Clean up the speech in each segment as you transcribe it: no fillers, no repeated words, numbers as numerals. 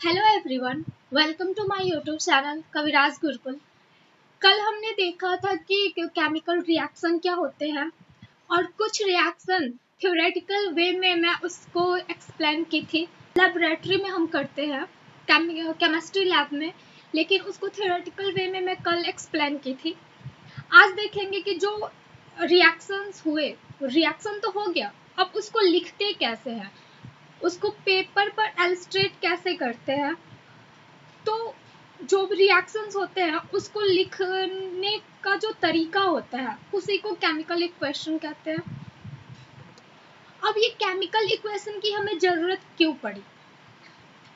Hello everyone, welcome to my YouTube channel Kaviraj Gurukul. कल हमने देखा था कि केमिकल रिएक्शन क्या होते हैं और कुछ रिएक्शन थ्योरेटिकल वे में मैं उसको एक्सप्लेन की थी। लेबोरेटरी में हम करते हैं केमिस्ट्री लैब में, लेकिन उसको थ्योरेटिकल वे में मैं कल एक्सप्लेन की थी। आज देखेंगे कि जो रिएक्शंस हुए, रिएक्शन तो हो गया, अब उसको लिखते कैसे हैं, उसको पेपर पर इलस्ट्रेट कैसे करते हैं। तो जो भी रिएक्शंस होते हैं उसको लिखने का जो तरीका होता है उसी को केमिकल इक्वेशन कहते हैं। अब ये केमिकल इक्वेशन की हमें ज़रूरत क्यों पड़ी?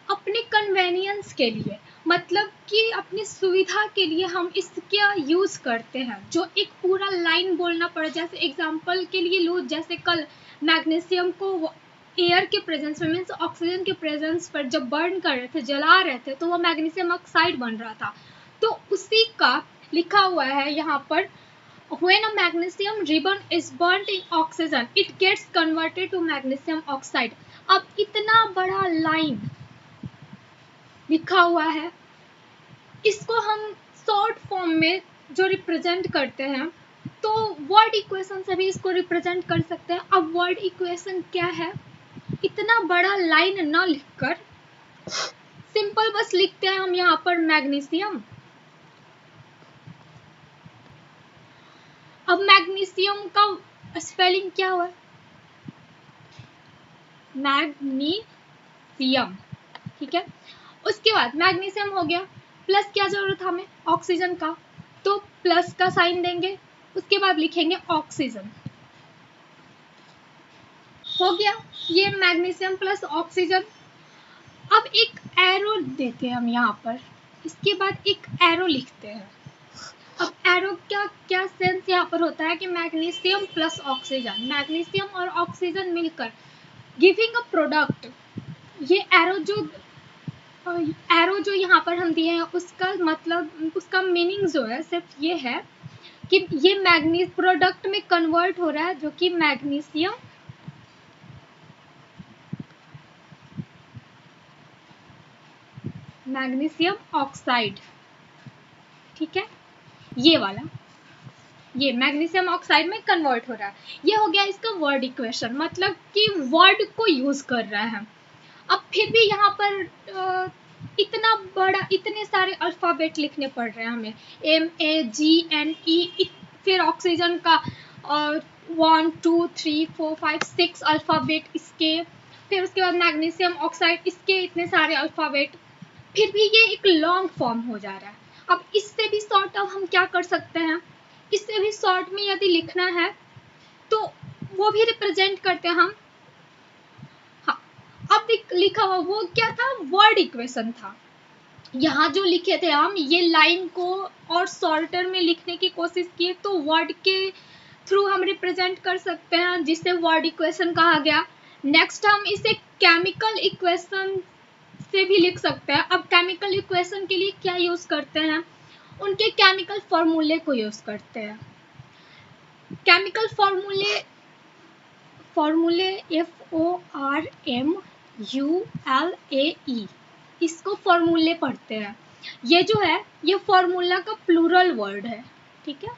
अपने कन्वेनियंस के लिए, मतलब कि अपनी सुविधा के लिए हम इसका यूज़ करते हैं। जो एक पूरा लाइन बोलना पड़े, जैसे एग्जांपल के लिए लो, जैसे कल मैग्नीशियम को एयर के प्रेजेंस में, मीन्स ऑक्सीजन के प्रेजेंस पर जब बर्न कर रहे थे, जला रहे थे, तो वो मैग्नीशियम ऑक्साइड बन रहा था। तो उसी का लिखा हुआ है यहाँ पर, when a magnesium ribbon is burnt in oxygen it gets converted to magnesium oxide। अब इतना बड़ा लाइन लिखा हुआ है, इसको हम शॉर्ट फॉर्म में जो रिप्रेजेंट करते हैं, तो वर्ड इक्वेशन से भी इसको रिप्रेजेंट कर सकते हैं। अब वर्ड इक्वेशन क्या है? इतना बड़ा लाइन ना लिखकर सिंपल बस लिखते हैं हम यहाँ पर मैग्नीशियम। अब मैग्नीशियम का स्पेलिंग क्या हुआ? मैग्नीशियम, ठीक है। उसके बाद मैग्नीशियम हो गया, प्लस क्या जरूरत हमें? ऑक्सीजन का, तो प्लस का साइन देंगे, उसके बाद लिखेंगे ऑक्सीजन। हो गया ये मैग्नीशियम प्लस ऑक्सीजन। अब एक एरो देते हैं हम यहाँ पर, इसके बाद एक एरो लिखते हैं। अब एरो क्या सेंस यहाँ पर होता है कि मैग्नीशियम प्लस ऑक्सीजन, मैग्नीशियम और ऑक्सीजन मिलकर गिविंग अ प्रोडक्ट। ये एरो जो यहाँ पर हम दिए हैं उसका मतलब, उसका मीनिंग जो है सिर्फ ये है कि ये मैग्नीज प्रोडक्ट में कन्वर्ट हो रहा है, जो कि मैग्नीशियम ऑक्साइड, ठीक है, ये वाला, ये मैग्नीशियम ऑक्साइड में कन्वर्ट हो रहा है। ये हो गया इसका वर्ड इक्वेशन, मतलब कि वर्ड को यूज कर रहा है। अब फिर भी यहाँ पर इतना बड़ा, इतने सारे अल्फ़ाबेट लिखने पड़ रहे हैं हमें, MAGNE, फिर ऑक्सीजन का 1 2 3 4 5 6 अल्फ़ाबेट इसके, फिर उसके बाद मैग्नीशियम ऑक्साइड, इसके इतने सारे अल्फ़ाबेट, फिर भी ये एक लॉन्ग फॉर्म हो जा रहा है। अब इससे भी शॉर्ट ऑफ हम क्या कर सकते हैं? इससे भी शॉर्ट में यदि लिखना है तो वो भी रिप्रेजेंट करते हैं हम। अब लिखा हुआ वो क्या था? वर्ड इक्वेशन था। यहाँ जो लिखे थे हम, ये लाइन को और शॉर्टर में लिखने की कोशिश किए, तो वर्ड के थ्रू हम रिप्रेजेंट कर सकते हैं, जिसे वर्ड इक्वेशन कहा गया। नेक्स्ट हम इसे केमिकल इक्वेशन से भी लिख सकते हैं। अब केमिकल इक्वेशन के लिए क्या यूज करते हैं? उनके केमिकल फॉर्मूले को यूज करते हैं। केमिकल फॉर्मूले FORMULAE, इसको फॉर्मूले पढ़ते हैं। ये जो है ये फॉर्मूला का प्लूरल वर्ड है, ठीक है।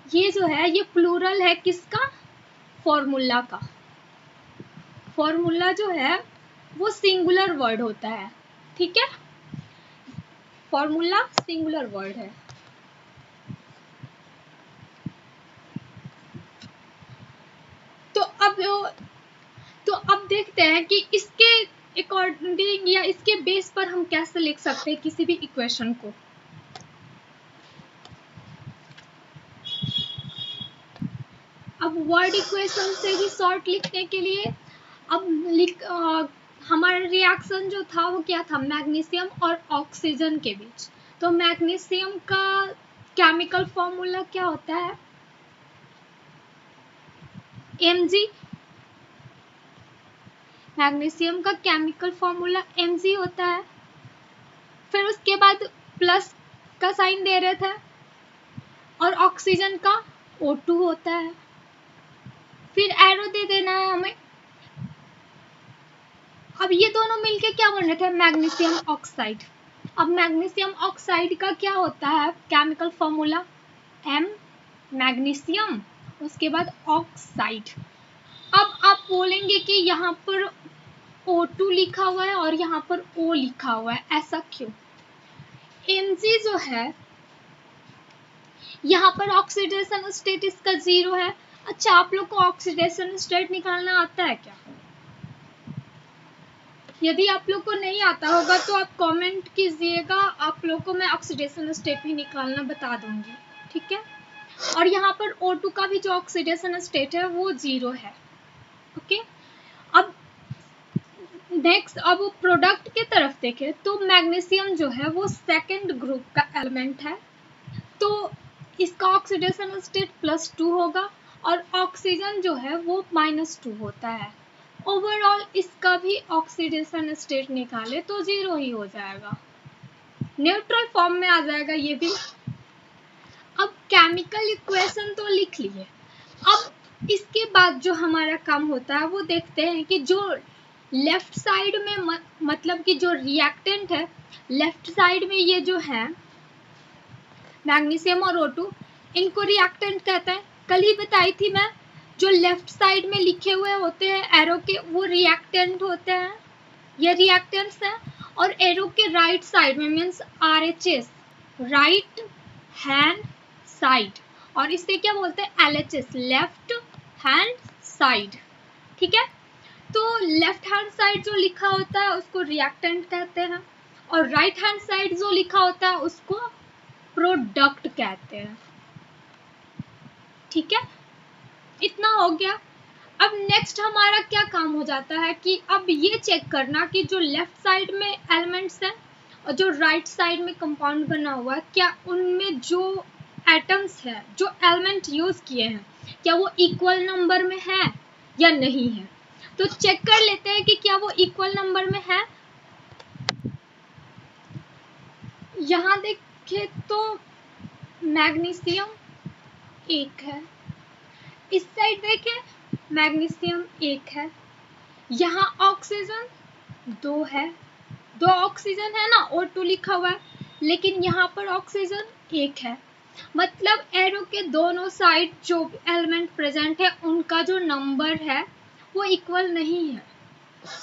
ये जो है ये प्लूरल है किसका? फॉर्मूला का। फॉर्मूला जो है वो सिंगुलर वर्ड होता है, ठीक है। फॉर्मूला सिंगुलर वर्ड है। तो अब देखते हैं कि इसके अकॉर्डिंग या इसके बेस पर हम कैसे लिख सकते हैं किसी भी इक्वेशन को। अब वर्ड इक्वेशन से भी शॉर्ट लिखने के लिए अब हमारा रिएक्शन जो था वो क्या था? मैग्नीशियम और ऑक्सीजन के बीच। तो मैग्नीशियम का केमिकल फॉर्मूला क्या होता है? Mg। मैग्नीशियम का केमिकल फॉर्मूला Mg होता है। फिर उसके बाद प्लस का साइन दे रहे थे, और ऑक्सीजन का O2 होता है। फिर एरो दे देना है हमें, अब ये दोनों मिलके क्या बन रहे थे, मैग्नीशियम ऑक्साइड। अब मैग्नीशियम ऑक्साइड का क्या होता है केमिकल फॉर्मूला, M मैग्नीशियम, उसके बाद ऑक्साइड। अब आप बोलेंगे कि यहाँ पर O2 लिखा हुआ है और यहाँ पर O लिखा हुआ है, ऐसा क्यों? Mg जो है यहाँ पर ऑक्सीडेशन स्टेट इसका 0 है। अच्छा, आप लोग को ऑक्सीडेशन स्टेट निकालना आता है क्या? यदि आप लोग को नहीं आता होगा तो आप कमेंट कीजिएगा, आप लोग को मैं ऑक्सीडेशन स्टेट भी निकालना बता दूंगी, ठीक है। और यहाँ पर O2 का भी जो ऑक्सीडेशन स्टेट है वो 0 है, ओके। अब नेक्स्ट, अब प्रोडक्ट की तरफ देखें तो मैग्नीशियम जो है वो सेकंड ग्रुप का एलिमेंट है, तो इसका ऑक्सीडेशन स्टेट +2 होगा और ऑक्सीजन जो है वो -2 होता है। ओवरऑल इसका भी ऑक्सीडेशन स्टेट निकाले तो 0 ही हो जाएगा, न्यूट्रल फॉर्म में आ जाएगा ये भी। अब केमिकल इक्वेशन तो लिख लिए, अब इसके बाद जो हमारा काम होता है वो देखते हैं कि जो लेफ्ट साइड में मतलब कि जो रिएक्टेंट है लेफ्ट साइड में, ये जो है मैग्नीशियम और O2, इनको रिएक्टेंट कहते हैं। कल ही बताई थी मैं, जो लेफ्ट साइड में लिखे हुए होते हैं एरो के वो रिएक्टेंट होते हैं, ये रिएक्टेंट्स हैं। और एरो के राइट साइड में means RHS, right hand side, और इसे क्या बोलते हैं LHS, लेफ्ट हैंड साइड, ठीक है। तो लेफ्ट हैंड साइड जो लिखा होता है उसको रिएक्टेंट कहते हैं और राइट हैंड साइड जो लिखा होता है उसको प्रोडक्ट कहते हैं, ठीक है। इतना हो गया। अब नेक्स्ट हमारा क्या काम हो जाता है कि अब ये चेक करना कि जो लेफ्ट साइड में एलिमेंट्स हैं और जो राइट साइड में कंपाउंड बना हुआ है, क्या उनमें जो एटम्स है, जो एलिमेंट यूज किए हैं, क्या वो इक्वल नंबर में है या नहीं है। तो चेक कर लेते हैं कि क्या वो इक्वल नंबर में है। यहाँ देखें तो मैग्नीशियम 1 है, इस साइड देखें मैग्नीशियम 1 है, यहाँ ऑक्सीजन 2 है, 2 ऑक्सीजन है ना, O2 लिखा हुआ है, लेकिन यहाँ पर ऑक्सीजन 1 है। मतलब एरो के दोनों साइड जो एलिमेंट प्रेजेंट है उनका जो नंबर है वो इक्वल नहीं है,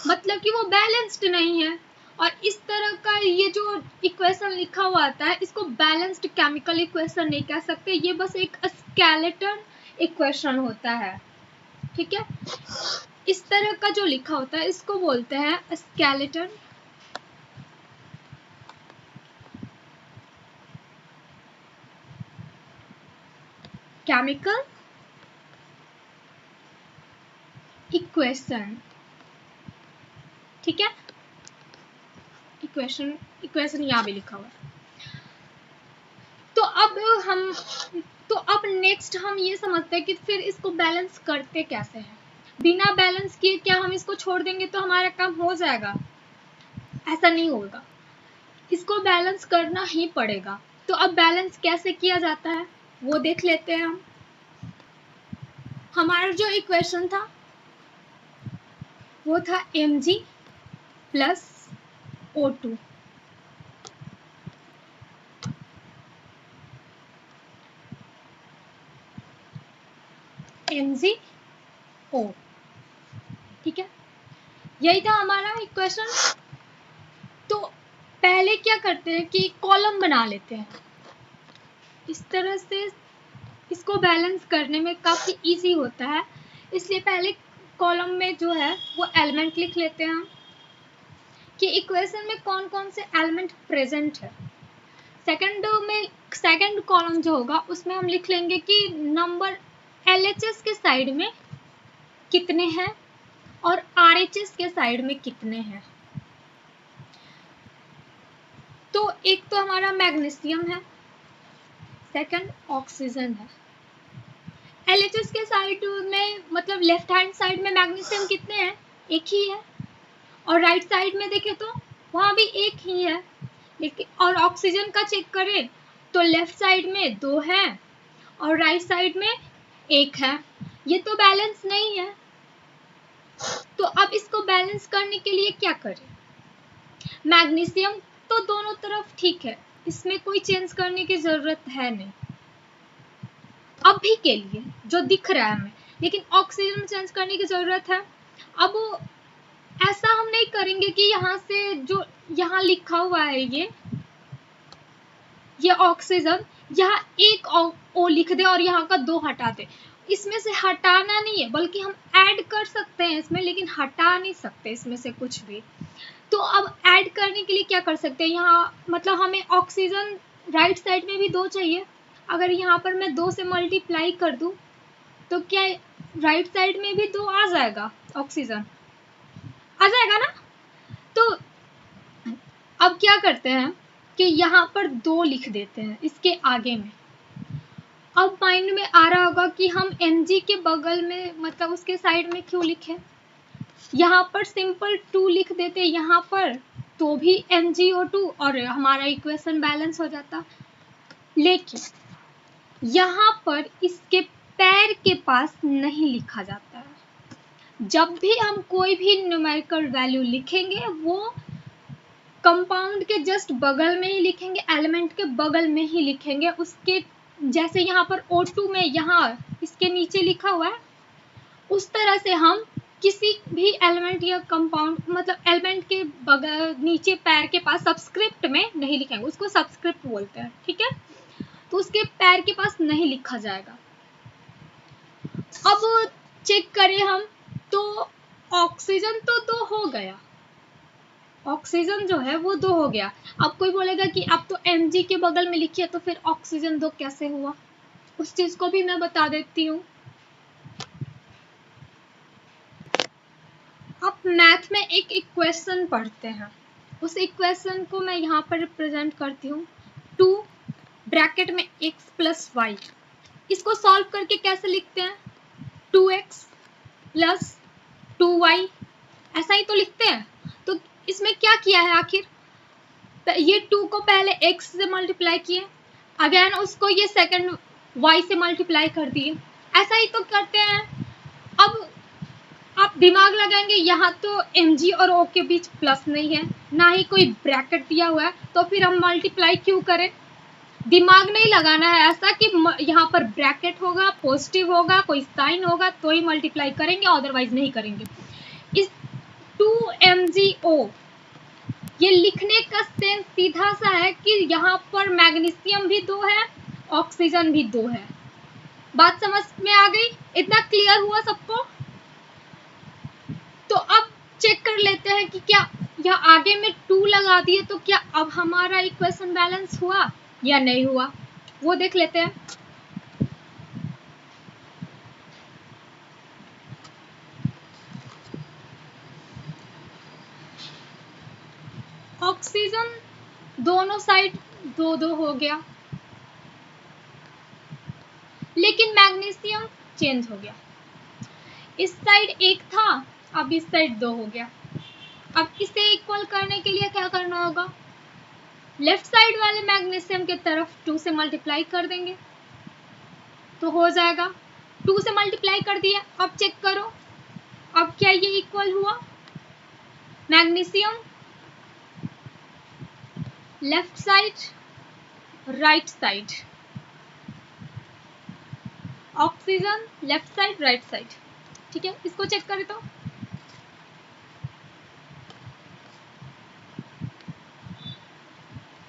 मतलब कि वो बैलेंस्ड नहीं है। और इस तरह का ये जो इक्वेशन लिखा हुआ आता है इसको बैलेंस्ड केमिकल इक्वेशन नहीं कह सकते, ये बस एक स्केलेटन इक्वेशन होता है, ठीक है। इस तरह का जो लिखा होता है इसको बोलते हैं स्केलेटन केमिकल इक्वेशन, ठीक है। इक्वेशन यहाँ भी लिखा हुआ है। तो अब नेक्स्ट हम ये समझते हैं कि फिर इसको बैलेंस करते कैसे हैं। बिना बैलेंस किए क्या हम इसको छोड़ देंगे तो हमारा काम हो जाएगा, ऐसा नहीं होगा, इसको बैलेंस करना ही पड़ेगा। तो अब बैलेंस कैसे किया जाता है वो देख लेते हैं हम। हमारा जो इक्वेशन था वो था Mg + O2, MgO, ठीक है, यही था हमारा इक्वेशन। तो पहले क्या करते हैं कि कॉलम बना लेते हैं, इस तरह से इसको बैलेंस करने में काफ़ी इजी होता है, इसलिए पहले कॉलम में जो है वो एलिमेंट लिख लेते हैं हम कि इक्वेशन में कौन कौन से एलिमेंट प्रेजेंट है। सेकंड कॉलम जो होगा उसमें हम लिख लेंगे कि नंबर LHS के साइड में कितने हैं और RHS के साइड में कितने हैं। तो एक तो हमारा मैग्नीशियम है, सेकंड ऑक्सीजन है। LHS के साइड में मतलब लेफ्ट हैंड साइड में मैग्नीशियम कितने हैं, 1 ही है, और राइट साइड में देखें तो वहाँ भी 1 ही है। लेकिन और ऑक्सीजन का चेक करें तो लेफ्ट साइड में 2 हैं और राइट साइड में 1 है, ये तो बैलेंस नहीं है। तो अब इसको बैलेंस करने के लिए क्या करें? मैग्नीशियम तो दोनों तरफ ठीक है, इसमें कोई चेंज करने की जरूरत है नहीं अभी के लिए जो दिख रहा है हमें, लेकिन ऑक्सीजन में चेंज करने की जरूरत है। अब ऐसा हम नहीं करेंगे कि यहाँ से जो यहाँ लिखा हुआ है ये ऑक्सीजन, यहाँ एक ओ लिख दे और यहाँ का 2 हटा दे। इसमें से हटाना नहीं है, बल्कि हम ऐड कर सकते हैं इसमें, लेकिन हटा नहीं सकते इसमें से कुछ भी। तो अब ऐड करने के लिए क्या कर सकते हैं? यहाँ मतलब हमें ऑक्सीजन राइट साइड में भी 2 चाहिए। अगर यहाँ पर मैं 2 से मल्टीप्लाई कर दूं तो क्या राइट साइड में भी 2 आ जाएगा? ऑक्सीजन आ जाएगा ना? तो अब क्या करते हैं कि यहाँ पर 2 लिख देते हैं इसके आगे में। अब माइंड में आ रहा होगा कि हम Mg के बगल में मतलब उसके साइड में क्यों लिखें? यहाँ पर सिंपल 2 लिख देते यहाँ पर, तो भी MgO2 और हमारा इक्वेशन बैलेंस हो जाता। लेकिन यहाँ पर इसके पैर के पास नहीं लिखा जाता है। जब भी हम कोई भी न्यूमेरिकल वैल्यू लिखेंगे वो कंपाउंड के जस्ट बगल में ही लिखेंगे, एलिमेंट के बगल में ही लिखेंगे। उसके जैसे यहाँ पर O2 में यहाँ इसके नीचे लिखा हुआ है, उस तरह से हम किसी भी एलिमेंट या कंपाउंड मतलब एलिमेंट के बगल नीचे पैर के पास सबस्क्रिप्ट में नहीं लिखेंगे, उसको सबस्क्रिप्ट बोलते हैं, ठीक है? तो उसके पैर के पास नहीं लिखा जाएगा। अब चेक करें हम तो ऑक्सीजन तो 2 हो गया, ऑक्सीजन जो है वो 2 हो गया। अब कोई बोलेगा कि अब तो Mg के बगल में लिखिए, तो फिर ऑक्सीजन 2 कैसे हुआ? उस चीज को भी मैं बता देती हूँ। अब मैथ में एक इक्वेशन पढ़ते हैं, उस इक्वेशन को मैं यहाँ पर रिप्रेजेंट करती हूँ 2 ब्रैकेट में x प्लस वाई। इसको सॉल्व करके कैसे लिखते हैं? 2x प्लस 2y, ऐसा ही तो लिखते हैं। तो इसमें क्या किया है आखिर? ये 2 को पहले x से मल्टीप्लाई किए, अगेन उसको ये सेकंड y से मल्टीप्लाई कर दिए, ऐसा ही तो करते हैं। अब आप दिमाग लगाएंगे, यहाँ तो Mg और O के बीच प्लस नहीं है, ना ही कोई ब्रैकेट दिया हुआ है, तो फिर हम मल्टीप्लाई क्यों करें? दिमाग नहीं लगाना है ऐसा कि यहाँ पर ब्रैकेट होगा, पॉजिटिव होगा, कोई साइन होगा तो ही मल्टीप्लाई करेंगे, अदरवाइज नहीं करेंगे। इस 2MgO ये लिखने का सेंस सीधा सा है कि यहाँ पर मैग्नीशियम भी 2 है, ऑक्सीजन भी 2 है। बात समझ में आ गई? इतना क्लियर हुआ सबको? तो अब चेक कर लेते हैं कि क्या यहाँ आगे में 2 लगा दिए तो क्या अब हमारा इक्वेशन बैलेंस हुआ या नहीं हुआ, वो देख लेते हैं। ऑक्सीजन दोनों साइड 2-2 हो गया, लेकिन मैग्नीशियम चेंज हो गया। इस साइड 1 था, अब इस साइड 2 हो गया। अब इसे इक्वल करने के लिए क्या करना होगा? लेफ्ट साइड वाले मैग्नीशियम के तरफ 2 से मल्टीप्लाई कर देंगे तो हो जाएगा। 2 से मल्टीप्लाई कर दिया, अब चेक करो अब क्या ये इक्वल हुआ? Magnesium left side right side, oxygen left side right side, ठीक है? इसको चेक करें तो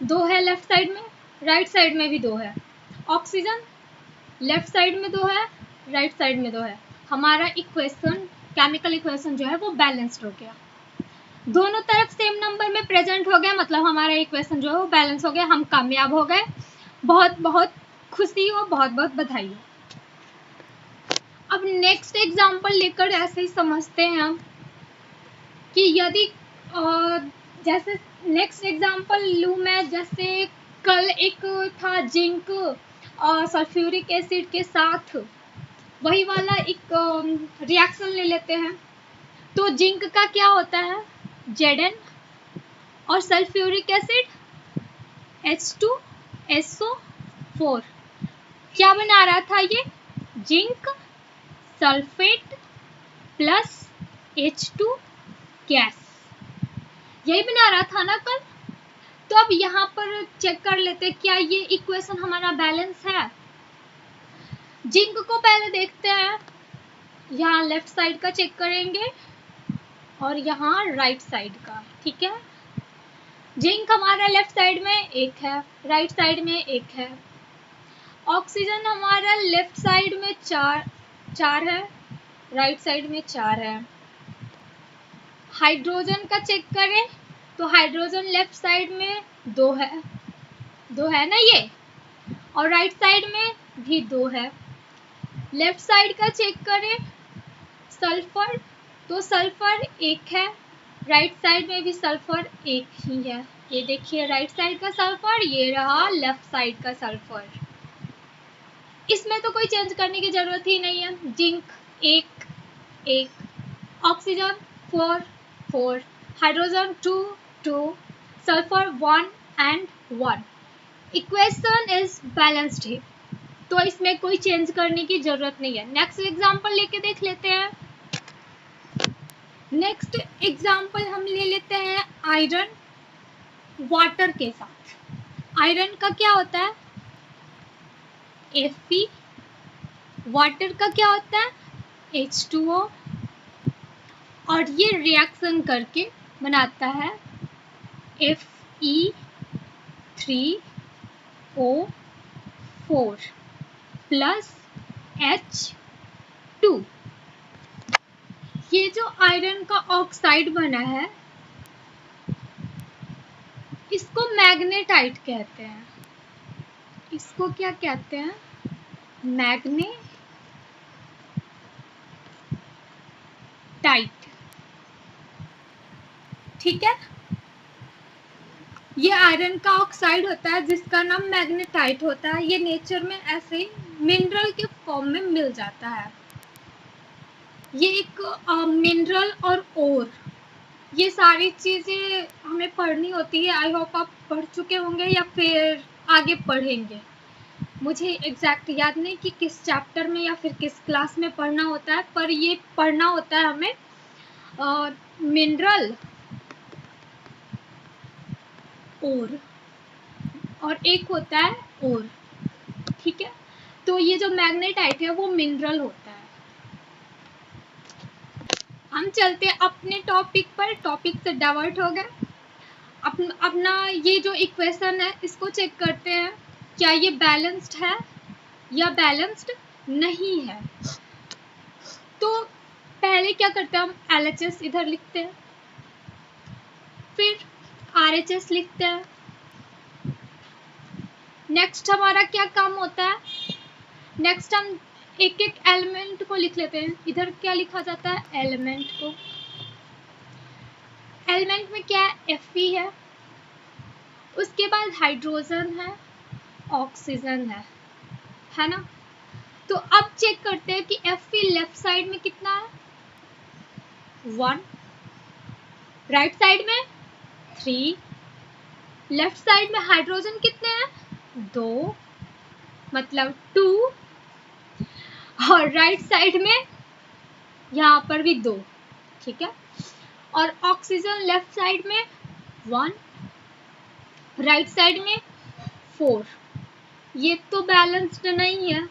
दो है लेफ्ट साइड में, राइट साइड में भी 2 है। ऑक्सीजन लेफ्ट साइड में 2 है, राइट साइड में 2 है। हमारा इक्वेशन केमिकल इक्वेशन जो है वो बैलेंस्ड हो गया, दोनों तरफ सेम नंबर में प्रेजेंट हो गया, मतलब हमारा इक्वेशन जो है वो बैलेंस हो गया, हम कामयाब हो गए। बहुत बहुत खुशी हो, बहुत बहुत बधाई हो। अब नेक्स्ट एग्जांपल लेकर ऐसे ही समझते हैं हम कि यदि जैसे नेक्स्ट एग्जांपल लूँ मैं, जैसे कल एक था जिंक और सल्फ्यूरिक एसिड के साथ, वही वाला एक रिएक्शन ले लेते हैं। तो जिंक का क्या होता है? Zn और सल्फ्यूरिक एसिड H2SO4 क्या बना रहा था? ये zinc sulphate plus H2 gas. यही बना रहा था ना कल। तो अब यहाँ पर चेक कर लेते क्या ये इक्वेशन हमारा बैलेंस है। जिंक को पहले देखते हैं, यहाँ लेफ्ट साइड का चेक करेंगे और यहाँ राइट साइड का। ठीक है, जिंक हमारा लेफ्ट साइड में एक है, राइट साइड में एक है। ऑक्सीजन हमारा लेफ्ट साइड में चार है, राइट साइड में 4 है। हाइड्रोजन का चेक करें तो हाइड्रोजन लेफ्ट साइड में 2 है ना ये, और राइट साइड में भी 2 है। लेफ्ट साइड का चेक करें सल्फर, तो सल्फर 1 है, राइट साइड में भी सल्फर 1 ही है। ये देखिए राइट साइड का सल्फर, ये रहा लेफ्ट साइड का सल्फर। इसमें तो कोई चेंज करने की जरूरत ही नहीं है। Zinc 1, oxygen 4, hydrogen 2, sulphur 1 and 1। Equation is balanced है, तो इसमें कोई चेंज करने की जरूरत नहीं है। नेक्स्ट एग्जांपल लेके देख लेते हैं। नेक्स्ट एग्जांपल हम ले लेते हैं आयरन वाटर के साथ। आयरन का क्या होता है Fe, वाटर का क्या होता है H2O, और ये रिएक्शन करके बनाता है Fe3O4 प्लस H2। ये जो आयरन का ऑक्साइड बना है इसको मैग्नेटाइट कहते हैं। इसको क्या कहते हैं, मैग्नेटाइट। ठीक है, ये आयरन का ऑक्साइड होता है जिसका नाम मैग्नेटाइट होता है। ये नेचर में ऐसे ही मिनरल के फॉर्म में मिल जाता है। ये एक मिनरल और ओर, ये सारी चीजें हमें पढ़नी होती है। आई होप आप पढ़ चुके होंगे या फिर आगे पढ़ेंगे। मुझे एग्जैक्ट याद नहीं कि किस चैप्टर में या फिर किस क्लास में पढ़ना होता है, पर ये पढ़ना होता है हमें मिनरल और एक होता है ओर। ठीक है, तो ये जो मैग्नेटाइट है वो मिनरल होता है। हम चलते अपने टॉपिक पर, टॉपिक से डाइवर्ट हो गए। अपना ये जो इक्वेशन है इसको चेक करते हैं क्या ये बैलेंस्ड है या बैलेंस्ड नहीं है। तो पहले क्या करते हैं, हम LHS इधर लिखते हैं, फिर RHS लिखते हैं। नेक्स्ट हमारा क्या काम होता है, नेक्स्ट हम एक एक एलिमेंट को लिख लेते हैं। इधर क्या लिखा जाता है, एलिमेंट को। एलिमेंट में क्या है, Fe है, उसके बाद हाइड्रोजन है, ऑक्सीजन है ना। तो अब चेक करते हैं कि Fe लेफ्ट साइड में कितना है, 1, राइट साइड में 3, लेफ्ट साइड में हाइड्रोजन कितने हैं, 2 मतलब 2, और राइट साइड में यहाँ पर भी 2। ठीक है, और ऑक्सीजन लेफ्ट साइड में 1, राइट साइड में 4। ये तो बैलेंस्ड नहीं है,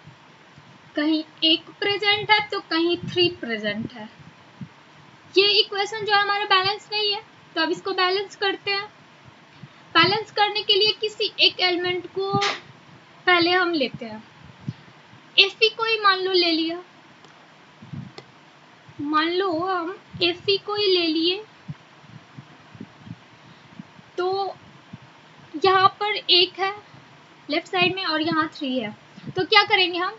कहीं 1 प्रेजेंट है तो कहीं 3 प्रेजेंट है। ये इक्वेशन जो है हमारा बैलेंस नहीं है, तो अब इसको बैलेंस करते हैं। बैलेंस करने के लिए किसी एक एलिमेंट को पहले हम लेते हैं। Fe को ही मान लो ले लिया, मान लो हम Fe को ही ले लिए, तो यहाँ पर 1 है लेफ्ट साइड में और यहाँ 3 है। तो क्या करेंगे हम,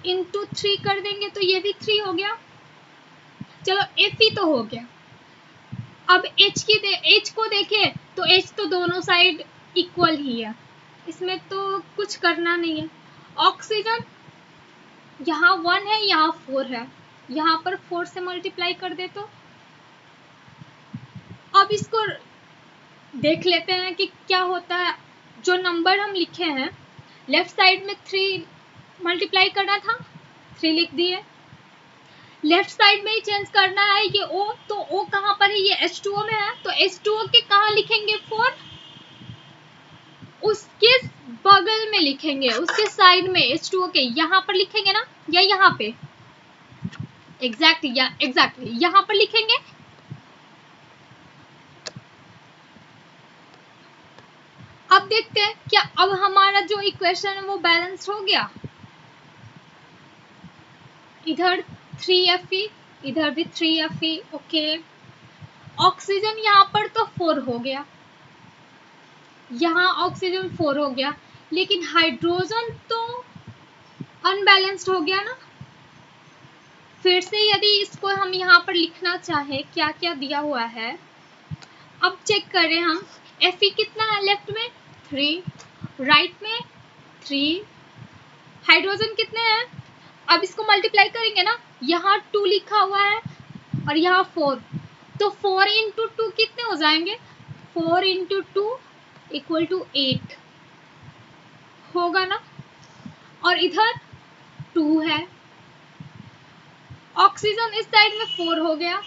इंटू 3 कर देंगे तो ये भी 3 हो गया। चलो Fe तो हो गया। अब H को देखें तो H तो दोनों साइड इक्वल ही है, इसमें तो कुछ करना नहीं है। ऑक्सीजन यहाँ 1 है, यहाँ 4 है, यहाँ पर 4 से मल्टीप्लाई कर दे तो। अब इसको देख लेते हैं कि क्या होता है। जो नंबर हम लिखे हैं लेफ्ट साइड में 3 मल्टीप्लाई करना था, 3 लिख दिए। लेफ्ट साइड में ही चेंज करना है ये O, तो O कहाँ पर है, ये H2O में है, तो H2O के कहाँ लिखेंगे 4, उसके बगल में लिखेंगे, उसके साइड में H2O के यहाँ पर लिखेंगे ना, या यहाँ पे एग्जैक्टली यहाँ पर लिखेंगे। अब देखते हैं क्या अब हमारा जो इक्वेशन है वो बैलेंस हो गया। इधर 3Fe, इधर भी 3Fe, ओके। ऑक्सीजन यहाँ पर तो 4 हो गया, यहाँ ऑक्सीजन 4 हो गया, लेकिन हाइड्रोजन तो अनबैलेंस्ड हो गया ना। फिर से यदि इसको हम यहाँ पर लिखना चाहे क्या क्या दिया हुआ है, अब चेक करें हम। Fe कितना है लेफ्ट में 3, राइट में 3, हाइड्रोजन कितने हैं, अब इसको मल्टीप्लाई करेंगे ना, यहाँ 2 लिखा हुआ है और यहाँ 4, तो 4 इंटू 2 कितने हो जाएंगे, 4 इंटू 2 इक्वल टू 8 होगा ना। और इधर 2 है, ऑक्सीजन इस साइड में 4 हो गया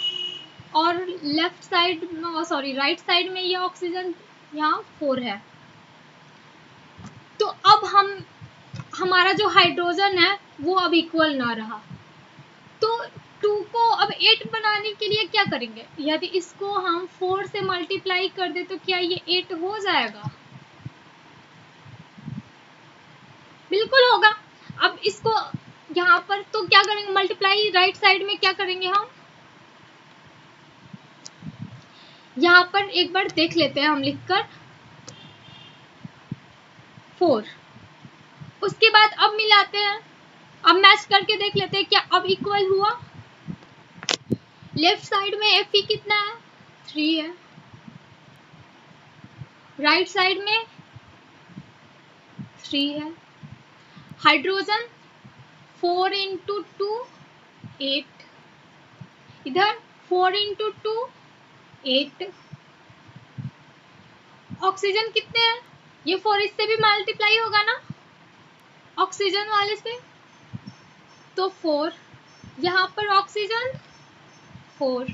और लेफ्ट साइड में राइट साइड में ये ऑक्सीजन यहाँ 4 है। तो अब हमारा जो हाइड्रोजन है वो अब इक्वल ना रहा, तो 2 को अब 8 बनाने के लिए क्या करेंगे, यदि इसको हम 4 से मल्टीप्लाई कर दे तो क्या ये 8 हो जाएगा, बिल्कुल होगा। अब इसको यहाँ पर तो क्या करेंगे, मल्टीप्लाई राइट साइड में क्या करेंगे हम, यहाँ पर एक बार देख लेते हैं हम लिखकर 4, उसके बाद अब मिलाते हैं, अब मैच करके देख लेते हैं क्या अब इक्वल हुआ। लेफ्ट साइड में Fe कितना है 3 है, राइट साइड में 3 है, हाइड्रोजन 4 इंटू 2 8, इधर 4 इंटू 2 8, ऑक्सीजन कितने हैं, ये 4 इससे भी मल्टीप्लाई होगा ना ऑक्सीजन वाले से, तो 4, यहाँ पर ऑक्सीजन 4,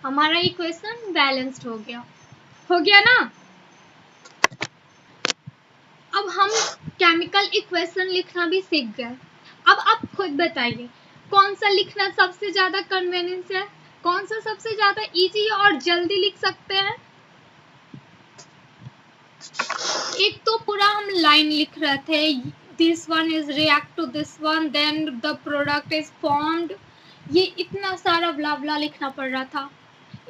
हमारा इक्वेशन बैलेंस्ड हो गया ना। अब हम केमिकल इक्वेशन लिखना भी सीख गए। अब आप खुद बताइए कौन सा लिखना सबसे ज्यादा कन्वीनियंस है, कौन सा सबसे ज्यादा इजी है और जल्दी लिख सकते हैं। एक तो पूरा हम लाइन लिख रहे थे, this one is react to this one then the product is formed, ये इतना सारा ब्ला ब्ला लिखना पड़ रहा था,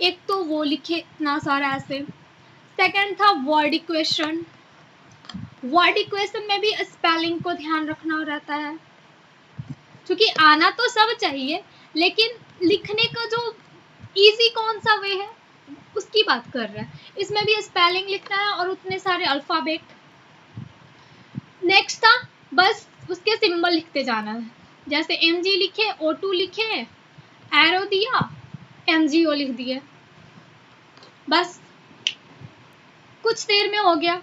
एक तो वो लिखे इतना सारा ऐसे। सेकंड था वर्ड इक्वेशन, वर्ड इक्वेशन में भी स्पेलिंग को ध्यान रखना रहता है, क्योंकि आना तो सब चाहिए लेकिन लिखने का जो इजी कौन सा वे है उसकी बात कर रहे हैं, इसमें भी स्पेलिंग लिखना है और उतने सारे अल्फाबेट। नेक्स्ट था बस उसके सिंबल लिखते जाना है, जैसे Mg लिखे, O2 लिखे, एरो दिया, MgO लिख दिए, बस कुछ देर में हो गया,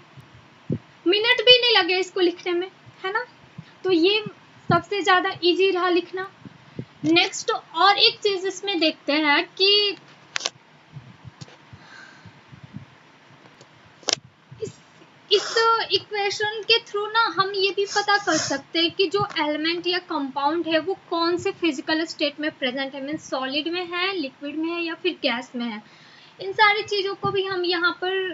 मिनट भी नहीं लगे इसको लिखने में, है ना। तो ये सबसे ज्यादा इजी रहा लिखना। नेक्स्ट और एक चीज इसमें देखते हैं कि इस इक्वेशन के थ्रू ना हम ये भी पता कर सकते हैं कि जो एलिमेंट या कंपाउंड है वो कौन से फिजिकल स्टेट में प्रेजेंट है, मीन सॉलिड में है, लिक्विड में है या फिर गैस में है। इन सारी चीजों को भी हम यहाँ पर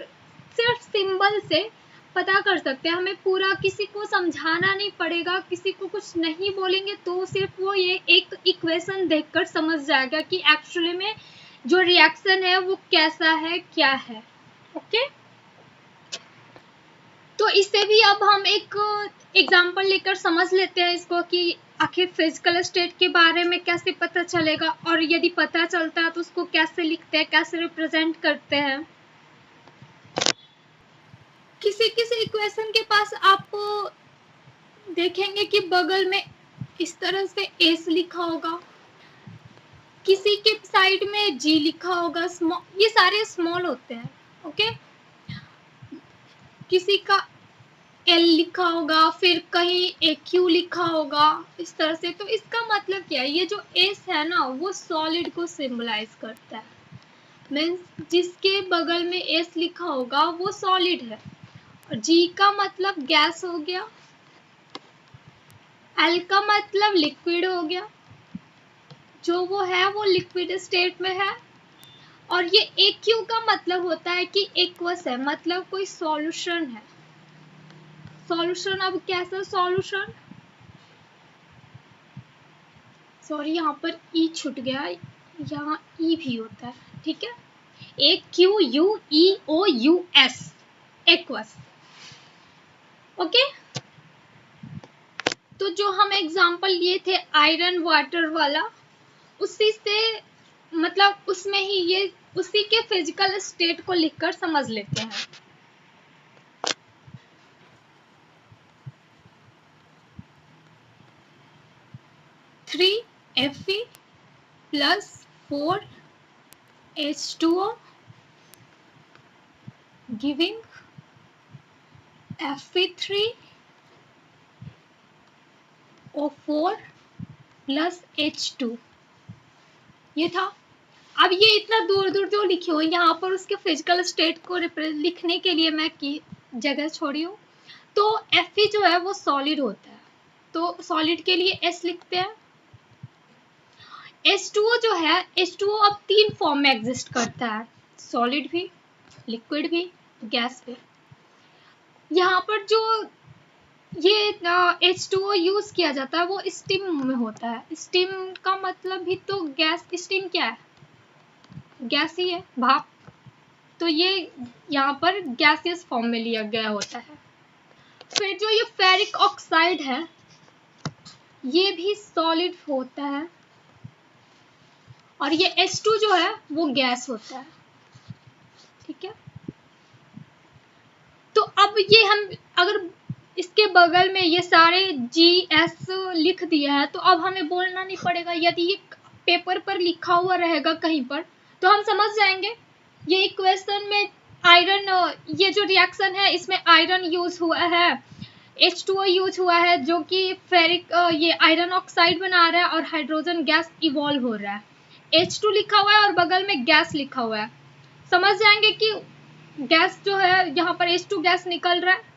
सिर्फ सिंबल से पता कर सकते हैं, हमें पूरा किसी को समझाना नहीं पड़ेगा, किसी को कुछ नहीं बोलेंगे तो सिर्फ वो ये एक इक्वेशन देखकर समझ जाएगा कि एक्चुअली में जो रिएक्शन है वो कैसा है, क्या है। ओके, तो इससे भी अब हम एक एग्जांपल लेकर समझ लेते हैं इसको कि आखिर फिजिकल स्टेट के बारे में कैसे पता चलेगा और यदि पता चलता है तो उसको कैसे लिखते हैं, कैसे रिप्रेजेंट करते हैं। किसी किसी इक्वेशन के पास आप देखेंगे कि बगल में इस तरह से एस लिखा होगा, किसी के साइड में जी लिखा होगा, स्मॉल, ये सारे स्मॉल होते हैं। ओके, किसी का एल लिखा होगा, फिर कहीं ए क्यू लिखा होगा इस तरह से। तो इसका मतलब क्या है, ये जो एस है ना वो सॉलिड को सिंबलाइज करता है, मीन्स जिसके बगल में एस लिखा होगा वो सॉलिड है। और जी का मतलब गैस हो गया, एल का मतलब लिक्विड हो गया, जो वो है वो लिक्विड स्टेट में है। और ये ए क्यू का मतलब होता है कि एक्वस है, मतलब कोई सॉल्यूशन है। सॉल्यूशन, अब कैसा सॉल्यूशन, सॉरी यहाँ पर ई छूट गया, यहाँ ई भी होता है, ठीक है। ए क्यू यू ई ओ यू एस, एक्वस, ओके। तो जो हम एग्जांपल लिए थे आयरन वाटर वाला, उसी से मतलब उसमें ही ये उसी के फिजिकल स्टेट को लिखकर समझ लेते हैं। Three Fe plus 4 H2O giving Fe3O4 plus H2। ये था। अब ये इतना दूर दूर जो लिखी हो, यहाँ पर उसके फिजिकल स्टेट को लिखने के लिए मैं की जगह छोड़ी हूँ। तो Fe जो है वो सॉलिड होता है, तो सॉलिड के लिए S लिखते हैं। H2O जो है, H2O अब 3 फॉर्म में एग्जिस्ट करता है, सॉलिड भी, लिक्विड भी, गैस भी। यहाँ पर जो ये H2O यूज किया जाता है वो स्टीम में होता है। स्टीम का मतलब भी तो गैस, स्टीम क्या है, गैस ही है, भाप। तो ये यहाँ पर गैसियस फॉर्म में लिया गया होता है। फिर जो ये फेरिक ऑक्साइड है ये भी सॉलिड होता है, और ये H2 जो है वो गैस होता है, ठीक है। तो अब ये हम अगर इसके बगल में ये सारे GS लिख दिया है तो अब हमें बोलना नहीं पड़ेगा। यदि ये पेपर पर लिखा हुआ रहेगा कहीं पर तो हम समझ जाएंगे। ये इक्वेशन में आयरन, ये जो रिएक्शन है इसमें आयरन यूज हुआ है, H2O यूज हुआ है जो कि फेरिक ये आयरन ऑक्साइड बना रहा है और हाइड्रोजन गैस इवॉल्व हो रहा है। H2 लिखा हुआ है और बगल में गैस लिखा हुआ है, समझ जाएंगे कि गैस जो है यहाँ पर H2 गैस निकल रहा है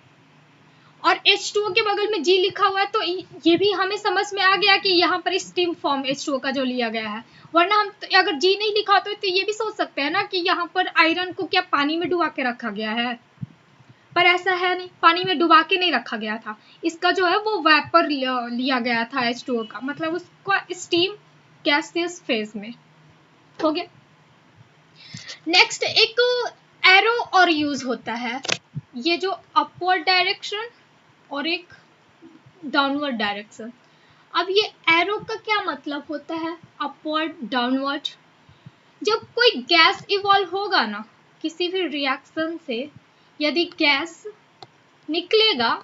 और H2O के बगल में G लिखा हुआ है। तो ये भी हमें समझ में आ गया कि यहाँ पर स्टीम फॉर्म H2O का जो लिया गया है। वरना हम अगर G नहीं लिखा होता तो ये भी सोच सकते हैं ना कि यहाँ पर आयरन को क्या पानी में डुबा के रखा गया है, पर ऐसा है नहीं, पानी में डुबा के नहीं रखा गया था। इसका जो है वो वेपर लिया गया था H2O का, मतलब उसका स्टीम गैसियस फेज में हो गया। नेक्स्ट एक एरो और यूज होता है, ये जो अपवर्ड डायरेक्शन और एक डाउनवर्ड डायरेक्शन। अब ये एरो का क्या मतलब होता है, अपवर्ड डाउनवर्ड। जब कोई गैस इवॉल्व होगा ना किसी भी रिएक्शन से, यदि गैस निकलेगा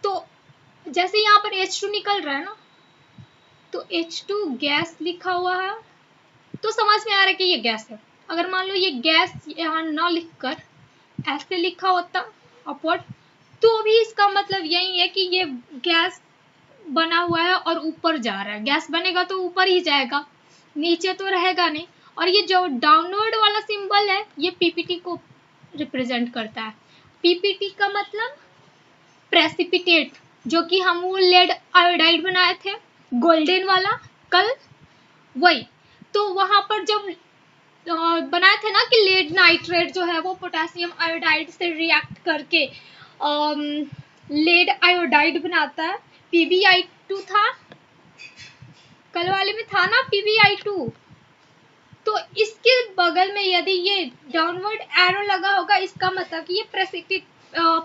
तो जैसे यहाँ पर H2 निकल रहा है ना, तो H2 गैस लिखा हुआ है तो समझ में आ रहा है कि ये गैस है। अगर मान लो ये गैस यहाँ ना लिखकर ऐसे लिखा होता अपवर्ड, तो भी इसका मतलब यही है कि ये गैस बना हुआ है और ऊपर जा रहा है। गैस बनेगा तो ऊपर ही जाएगा, नीचे तो रहेगा नहीं। और ये जो डाउनवर्ड वाला सिंबल है ये पीपीटी को रिप्रेजेंट करता है। पीपीटी का मतलब प्रेसिपिटेट, जो कि हम वो लेड आयोडाइड बनाए थे गोल्डन वाला कल, वही। तो वहां पर जब बनाए थे ना कि लेड नाइट्रेट जो है वो पोटेशियम आयोडाइड से रिएक्ट करके लेड आयोडाइड बनाता है। PbI2 था, कल वाले में था ना PbI2। तो इसके बगल में यदि ये डाउनवर्ड एरो लगा होगा इसका मतलब कि ये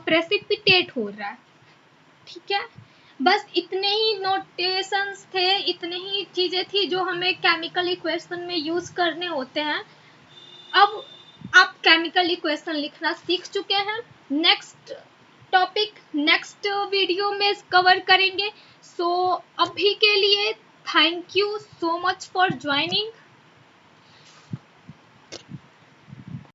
प्रेसिपिटेट हो रहा है, ठीक है। बस इतने ही नोटेशंस थे, इतने ही चीजें थी जो हमें केमिकल इक्वेशन में यूज करने होते हैं। अब आप केमिकल इक्वेशन लिखना सीख चुके हैं। नेक्स्ट टॉपिक नेक्स्ट वीडियो में कवर करेंगे। सो अभी के लिए thank you so much for joining.